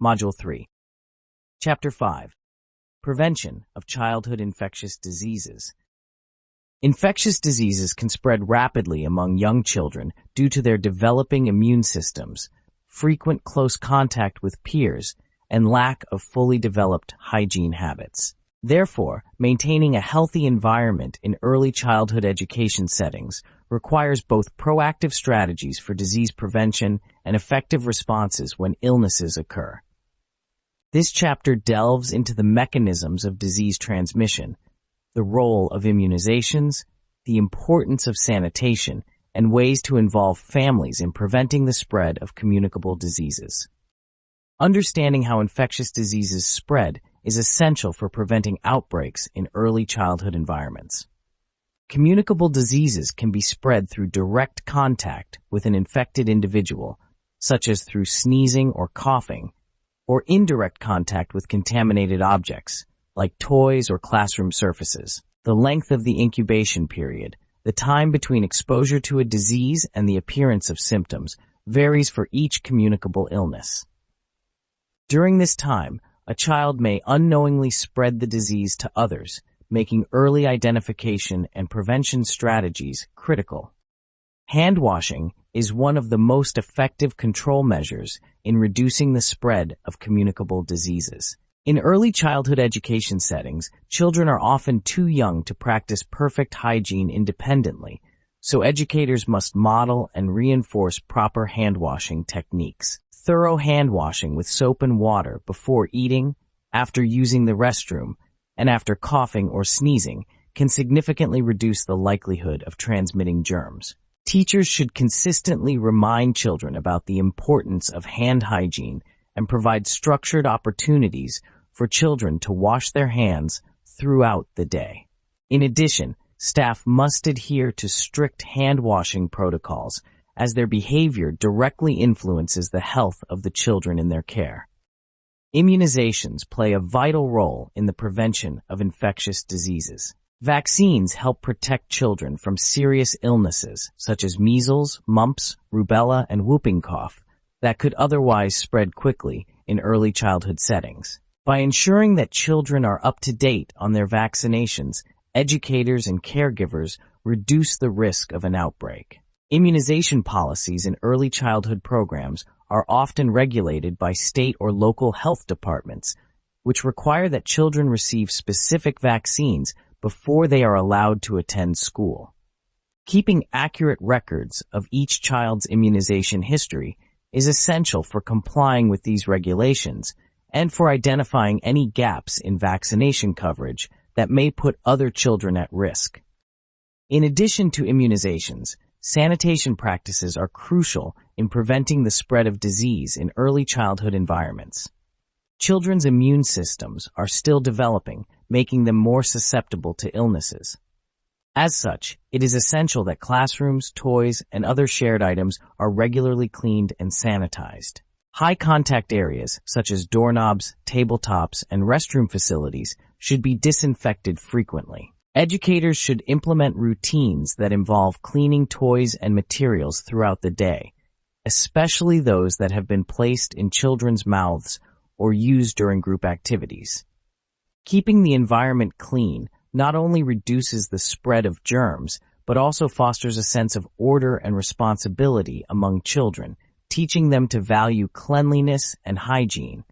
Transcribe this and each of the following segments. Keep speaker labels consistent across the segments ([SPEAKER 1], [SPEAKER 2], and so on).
[SPEAKER 1] Module 3. Chapter 5. Prevention of Childhood Infectious Diseases. Infectious diseases can spread rapidly among young children due to their developing immune systems, frequent close contact with peers, and lack of fully developed hygiene habits. Therefore, maintaining a healthy environment in early childhood education settings requires both proactive strategies for disease prevention and effective responses when illnesses occur. This chapter delves into the mechanisms of disease transmission, the role of immunizations, the importance of sanitation, and ways to involve families in preventing the spread of communicable diseases. Understanding how infectious diseases spread is essential for preventing outbreaks in early childhood environments. Communicable diseases can be spread through direct contact with an infected individual, such as through sneezing or coughing, or indirect contact with contaminated objects, like toys or classroom surfaces. The length of the incubation period, the time between exposure to a disease and the appearance of symptoms, varies for each communicable illness. During this time, a child may unknowingly spread the disease to others, making early identification and prevention strategies critical. Hand washing is one of the most effective control measures in reducing the spread of communicable diseases. In early childhood education settings, children are often too young to practice perfect hygiene independently, so educators must model and reinforce proper hand washing techniques. Thorough hand washing with soap and water before eating, after using the restroom, and after coughing or sneezing can significantly reduce the likelihood of transmitting germs. Teachers should consistently remind children about the importance of hand hygiene and provide structured opportunities for children to wash their hands throughout the day. In addition, staff must adhere to strict hand washing protocols as their behavior directly influences the health of the children in their care. Immunizations play a vital role in the prevention of infectious diseases. Vaccines help protect children from serious illnesses such as measles, mumps, rubella, and whooping cough that could otherwise spread quickly in early childhood settings. By ensuring that children are up to date on their vaccinations, educators and caregivers reduce the risk of an outbreak. Immunization policies in early childhood programs are often regulated by state or local health departments, which require that children receive specific vaccines before they are allowed to attend school. Keeping accurate records of each child's immunization history is essential for complying with these regulations and for identifying any gaps in vaccination coverage that may put other children at risk. In addition to immunizations, sanitation practices are crucial in preventing the spread of disease in early childhood environments. Children's immune systems are still developing, making them more susceptible to illnesses. As such, it is essential that classrooms, toys, and other shared items are regularly cleaned and sanitized. High-contact areas, such as doorknobs, tabletops, and restroom facilities, should be disinfected frequently. Educators should implement routines that involve cleaning toys and materials throughout the day, especially those that have been placed in children's mouths or used during group activities. Keeping the environment clean not only reduces the spread of germs, but also fosters a sense of order and responsibility among children, teaching them to value cleanliness and hygiene.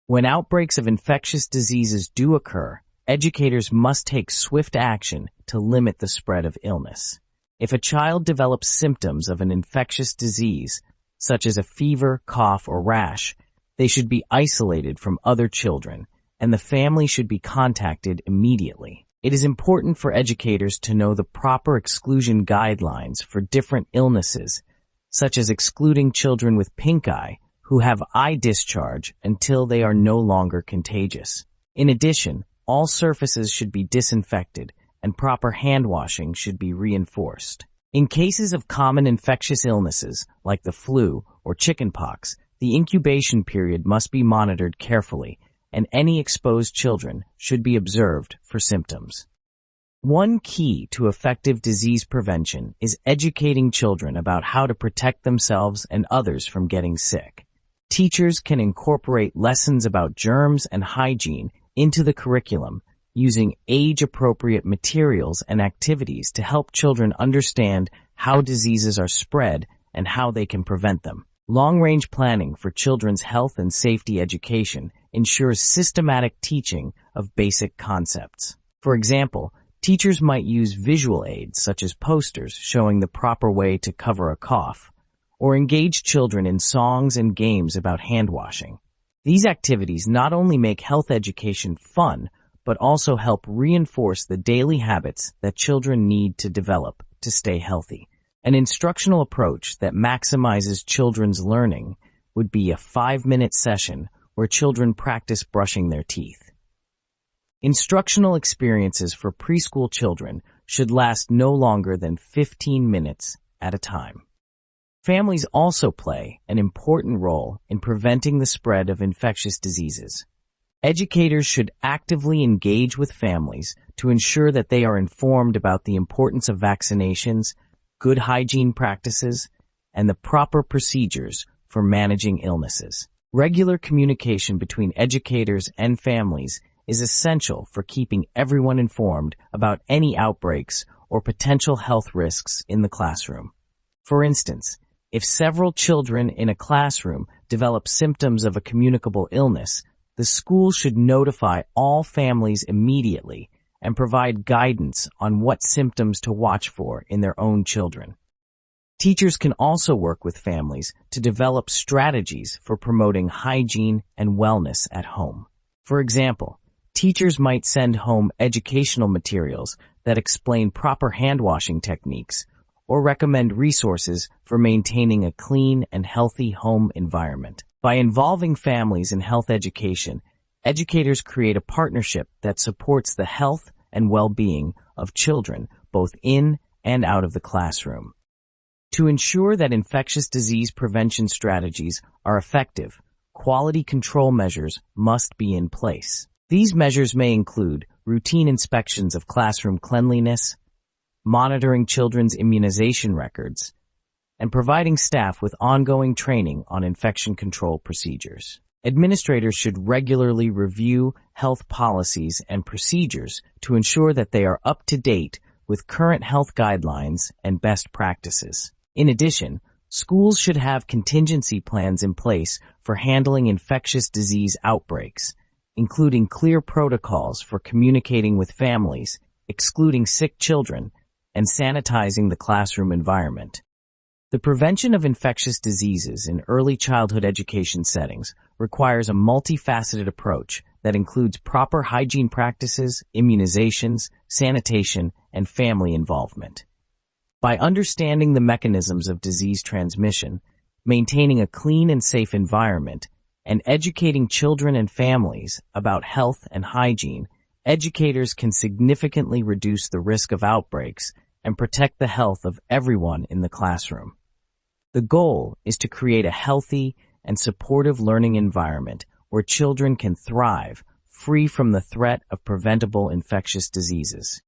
[SPEAKER 1] When outbreaks of infectious diseases do occur, educators must take swift action to limit the spread of illness. If a child develops symptoms of an infectious disease, such as a fever, cough, or rash, they should be isolated from other children, and the family should be contacted immediately. It is important for educators to know the proper exclusion guidelines for different illnesses, such as excluding children with pink eye who have eye discharge until they are no longer contagious. In addition, all surfaces should be disinfected and proper hand washing should be reinforced. In cases of common infectious illnesses like the flu or chickenpox, the incubation period must be monitored carefully, and any exposed children should be observed for symptoms. One key to effective disease prevention is educating children about how to protect themselves and others from getting sick. Teachers can incorporate lessons about germs and hygiene into the curriculum, using age-appropriate materials and activities to help children understand how diseases are spread and how they can prevent them. Long-range planning for children's health and safety education ensures systematic teaching of basic concepts. For example, teachers might use visual aids such as posters showing the proper way to cover a cough, or engage children in songs and games about hand washing. These activities not only make health education fun, but also help reinforce the daily habits that children need to develop to stay healthy. An instructional approach that maximizes children's learning would be a 5-minute session where children practice brushing their teeth. Instructional experiences for preschool children should last no longer than 15 minutes at a time. Families also play an important role in preventing the spread of infectious diseases. Educators should actively engage with families to ensure that they are informed about the importance of vaccinations, good hygiene practices, and the proper procedures for managing illnesses. Regular communication between educators and families is essential for keeping everyone informed about any outbreaks or potential health risks in the classroom. For instance, if several children in a classroom develop symptoms of a communicable illness, the school should notify all families immediately and provide guidance on what symptoms to watch for in their own children. Teachers can also work with families to develop strategies for promoting hygiene and wellness at home. For example, teachers might send home educational materials that explain proper hand washing techniques or recommend resources for maintaining a clean and healthy home environment. By involving families in health education, educators create a partnership that supports the health and well-being of children both in and out of the classroom. To ensure that infectious disease prevention strategies are effective, quality control measures must be in place. These measures may include routine inspections of classroom cleanliness, monitoring children's immunization records, and providing staff with ongoing training on infection control procedures. Administrators should regularly review health policies and procedures to ensure that they are up to date with current health guidelines and best practices. In addition, schools should have contingency plans in place for handling infectious disease outbreaks, including clear protocols for communicating with families, excluding sick children, and sanitizing the classroom environment. The prevention of infectious diseases in early childhood education settings requires a multifaceted approach that includes proper hygiene practices, immunizations, sanitation, and family involvement. By understanding the mechanisms of disease transmission, maintaining a clean and safe environment, and educating children and families about health and hygiene, educators can significantly reduce the risk of outbreaks and protect the health of everyone in the classroom. The goal is to create a healthy and supportive learning environment where children can thrive, free from the threat of preventable infectious diseases.